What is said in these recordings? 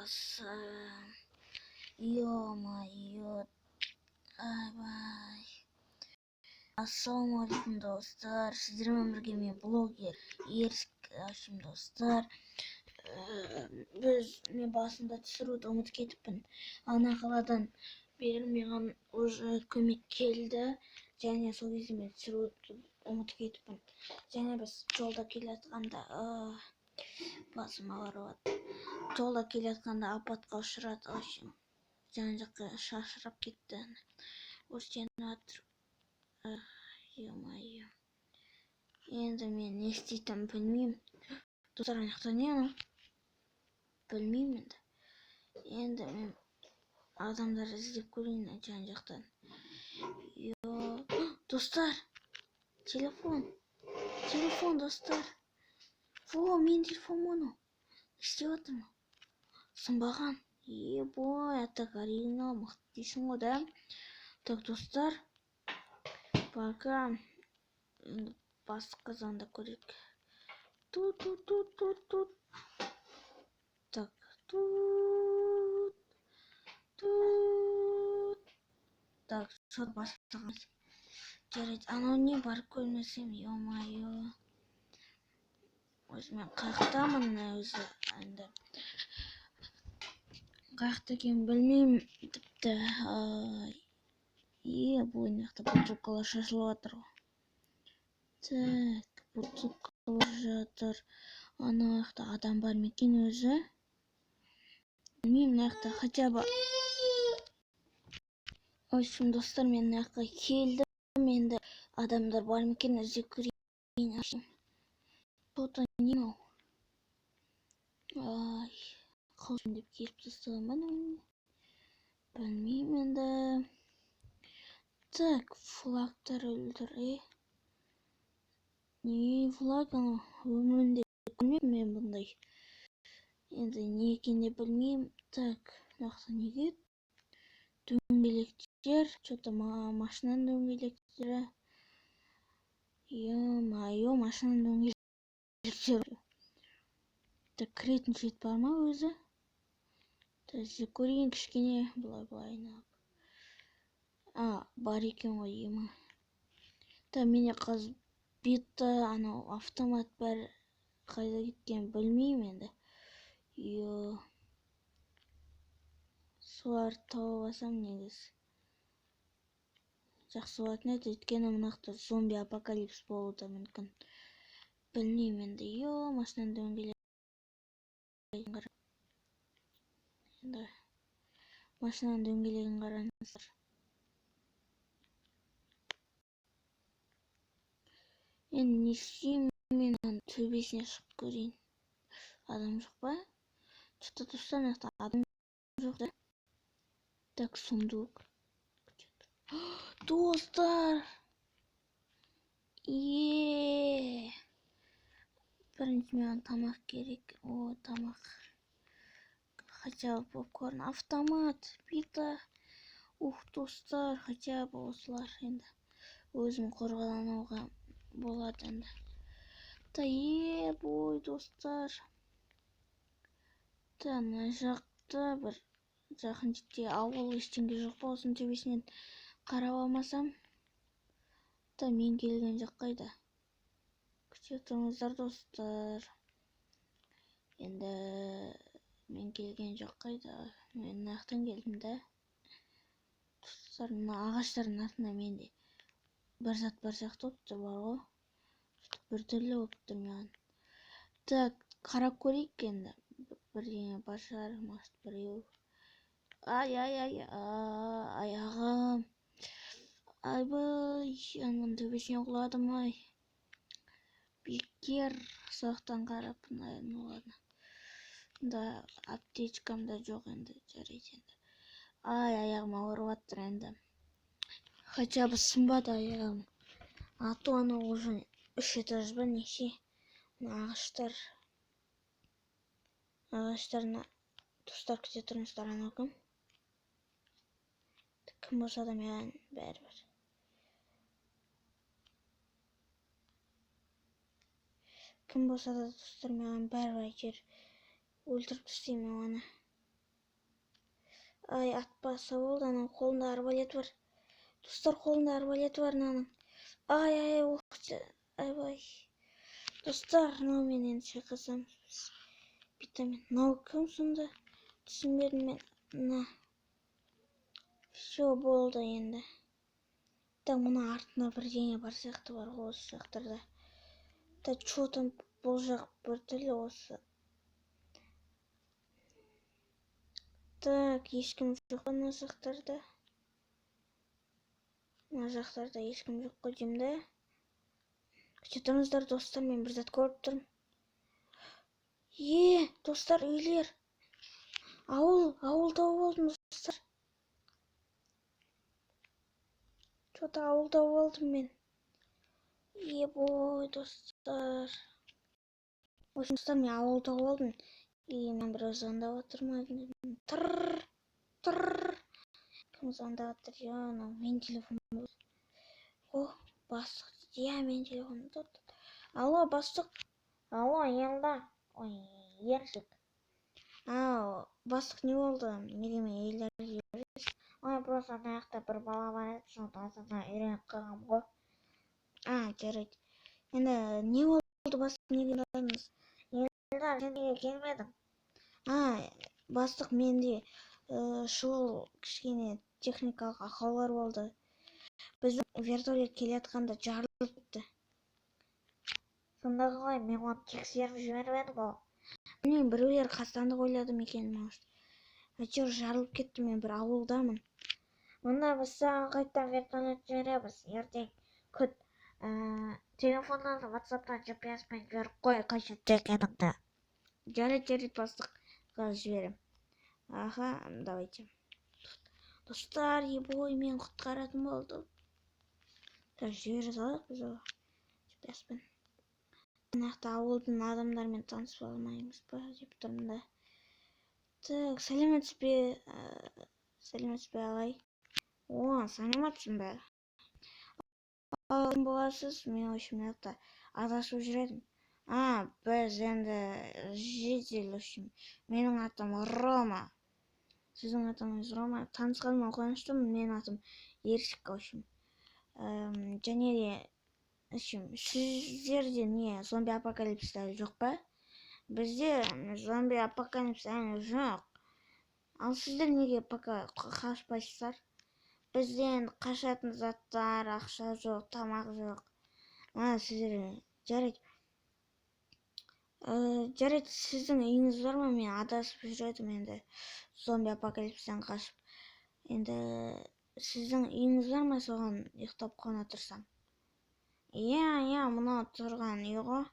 басам. Ё-моё. Айбай. Ассалаумалейкум достар. Сіздермен бірге мен блогер Ерсік Ашим достар. Мен басында түсіруді ұмытып кетіппін. Ана қаладан бері маған уже көмек келді. Және сол кезде мен түсіруді ұмытып кетіппін. Және біз жолда келе жатқанда басым ауырып. Жолда келе жатқанда апатқа ұшырады. Жан-жаққа шашырап кетті. Өртеніп жатыр. Ё-моё. Енді мен не істейтінімді білмеймін. Достар, ана не анау? Білмеймін енді. Мен адамдар іздеп көрейін жан-жақтан. Достар, телефон достар. Во, мен телефон мұны. Істеп жатырмын. Сынбаған. Ебой, атак оригинал мықты дейсің ғой, да? Так, достар, пока басқа заңда көрейік. Тут. Так, тут. Так, что бастағанбыз. Жарайды, анау не барып көрмесем, ё-моё. Өзі мен қаяқтамын өзі. Енді қаяқта екенін білмеймін тіпті. Бұл жақта бутылкалар шашылып жатыр ғой. Так, бутылкалар жатыр. Ана жақта адам бар ма екен өзі? Білмеймін, мына жақта хотя бы. Общем, достар, мен мына жаққа келдім. Енді адамдар бар ма екен іздеп көрейін. Что-то не мынау. Қалжың деп келіп тастаған ба? Білмеймін енді. Так, флагтар өлтір. Не флаг анау? Өмірінде көрмеппін мен бұндай. Енді не екенін білмеймін. Так, мынақта неге? Дөңгелектер. Что-то машинаның дөңгелектері. Ё-моё, машинаның дөңгелектері. Так, кіретін шет бар ма өзі? Так, іздеп көрейін кішкене. Былай айналып. Бар екен ғой ема. Так, мене қазір бетті анау автомат бар қайда кеткен білмеймін енді. Соларды тауып алсам негіз жақсы болатын еді. Өйткені мынақты зомби апокалипс болуы да мүмкін. Білмеймін енді. Машинаның дөңгелегін қараңыздар. Енді не істеймін, мен төбесіне шығып көрейін. Адам жоқ па? Что-то достар, мынақты адам жоқ да. Так, сундук. Достар! Бірінші маған тамақ керек. Тамақ. Хотя бы попкорн. Автомат. Бита. Достар, хотя бы осылар енді. Өзім қорғалануға болады енді. Бой, достар. Мына жақта бір жақын жерде ауыл ештеңе жоқ па? Осының төбесінен қарап алмасам. Мен келген жақ қайда? Күте тұрыңыздар, достар. Енді мен келген жақ қайда? Мен нақтан келдім да. Достар, мына ағаштардың артында менде бір зат бар сияқты болыпты, бар ғой. Бір түрлі болып тұр маған. Так, қарап көрейік енді. Бірдеңе бар шығар, мақсат біреу. Аяғым. Айбай, ананың төбесіне құладым ай. Бекер соқтан қарап, ладно. Да, аптечкам да жоқ енді, жарайды енді. Аяғым ауырып жатыр енді. Хотя бы сынбады аяғым. А то анау уже 3 этаж ба неше? Ағаштарына достар, күте тұрыңыздар. Анау кім? Кім болса да маған бәрібір. Кім болса да достар, маған бәрібір әйтеуір өлтіріп тастаймын оны. Ай, атпаса болды, анан колунда арбалети бар. Достор, колунда арбалети бар анан. Ай, айбай. Достор, мына менен чайкасам. Витамин. Мына ким сонда? Түсінбедім мен. На. Все болды енді. Так, мына артында бірдеңе бар сияқты бар осы жақтарда. Так, что там бұл жақ біртүрлі осы. Так, ешкім жоқ мына жақтарда. Мына жақтарда ешкім жоқ қой деймін да. Күте тұрыңыздар достар, мен бір зат көріп тұрмын. Достар, үйлер. Ауыл тауып алдым достар. Что-то ауыл тауып алдым мен. Бой, достар. В общем, достар, мен ауыл тауып алдым. Мен бір звондап отырмын. Тырррр. Кім звондап отыр? Менің телефоным. О, бастық. Менің телефоным. Алло, бастық. Алло, Елда. Ой, Ершік. Бастық, не болды? Неге мен елдерді жібересіз? Ой, просто ана жақта бір бала бар еді, соны тазадан үйреніп қалғам ғой. Жарайды. Енді не болды, бастық, неге ұнадыңыз? Елдар, сен неге келмедің? Бастық, менде шұғыл кішкене техникалық ақаулар болды. Біздің вертолет келе жатқанда жарылып кетті. Сонда қалай, мен оны тексеріп жіберіп едім ғой. Білмеймін, біреулер қастандық ойлады ма екен, может. Әйтеуір жарылып кетті, мен бір ауылдамын. Онда біз саған қайттан вертолет жібереміз. Ертең күт. Телефоннан WhatsApp-тан GPS-пен жіберіп қой, қай жерде екеніңді. Жарайды, бастық. Қазір жіберем. Давайте. Достар, бой, мен құтқаратын болды. Жібере салайық біз оған. GPS-пен. Нақты ауылдың адамдармен танысып алмаймыз ба деп тұрмын да. Так, сәлеметсіз бе ағай? Сәлеметсің бе? Кім боласыз? Мен общем мына адасып жүр едім. Біз енді жедел, общем. Менің атым Рома. Сіздің атыңыз Рома. Танысқаныма қуаныштымын. Менің атым Ершік, общем. Және де сіздерде не зомби апокалипсис әлі жоқ па? Бізде зомби апокалипсис әлі жоқ. Ал сіздер неге пока қашпайсыздар? Бізде енді қашатын заттар, ақша жоқ, тамақ жоқ. Сіздер жарайды. Жарайды, сіздің үйіңіз бар ма? Мен адасып жүр едім енді зомби апокалипсистен қашып. Енді сіздің үйіңіз бар ма, соған ұйықтап қона тұрсам? Мынау тұрған үй ғой.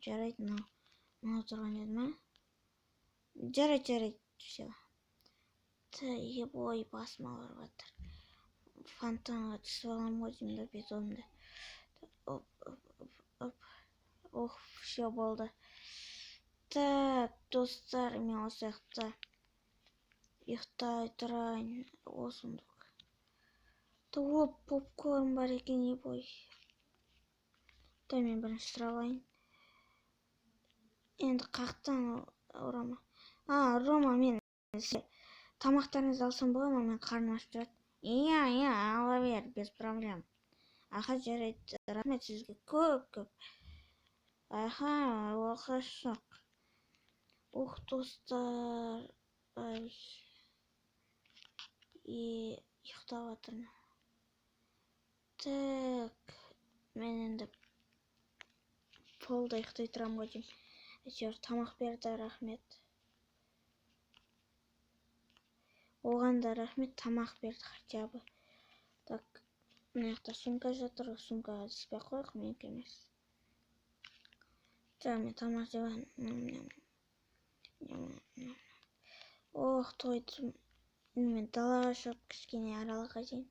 Жарайды, мынау тұрған еді ма? Жарайды, все. Бой, басыма барып жатыр. Фонтанға түсіп алам ғой деймін да, бетонымды. Все болды. Так, достар, мен осы жақта ұйықтай тұрайын. Осындық. Попкорн бар екен, бой. Мен бірінші сұрап алайын. Енді қақтан Рома. Рома, мен тамақтарыңызды алсам болады ма? Мен қарным ашып тұрады. Ала бер, без проблем. Жарайды, рахмет сізге көп. Оқашық. Достар. Ұйықтап жатырмын. Так, мен енді полда ұйықтай тұрам ғой деймін. Әйтеуір тамақ берді, рахмет. Оған да рахмет, тамақ берді хотя бы. Так, мына жақта сумка жатыр, сумкаға түспей қойық, менікі емес. Мен тамақ жеп тойдым. Мен далаға шығып кішкене аралға дейін.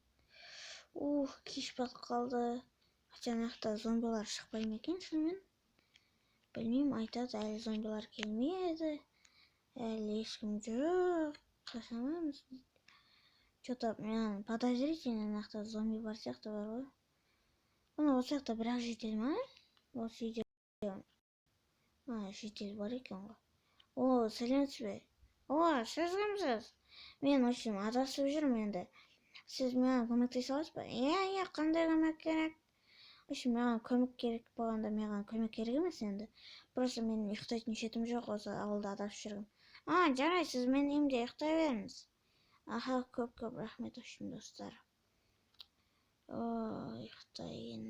Кеш батып қалды. Хотя ана жақта зомбилар шықпай ма екен шынымен? Білмеймін, айтады, әлі зомбилар келмеді. Әлі ешкім жоқ. Қашамаймыз. Что-то мен подозрительно ана жақта зомби бар сияқты бар ғой. Осы жақта бірақ жедел ма? Осы үйде жедел бар екен ғой. Сәлеметсіз бе? О, сіз кімсіз? Мен очень адасып жүрмін енді. Сіз маған көмектесе аласыз ба? Иә, қандай көмек керек? Үшін маған көмек керек болғанда маған көмек керек емес енді. Просто мен ұйықтайтын шетім жоқ, осы ауылда адасып жүргім. Жарай, сіз менің үйімде ұйықтай беріңіз. Аха, көп рахмет үшін достар. Ұйықтайын.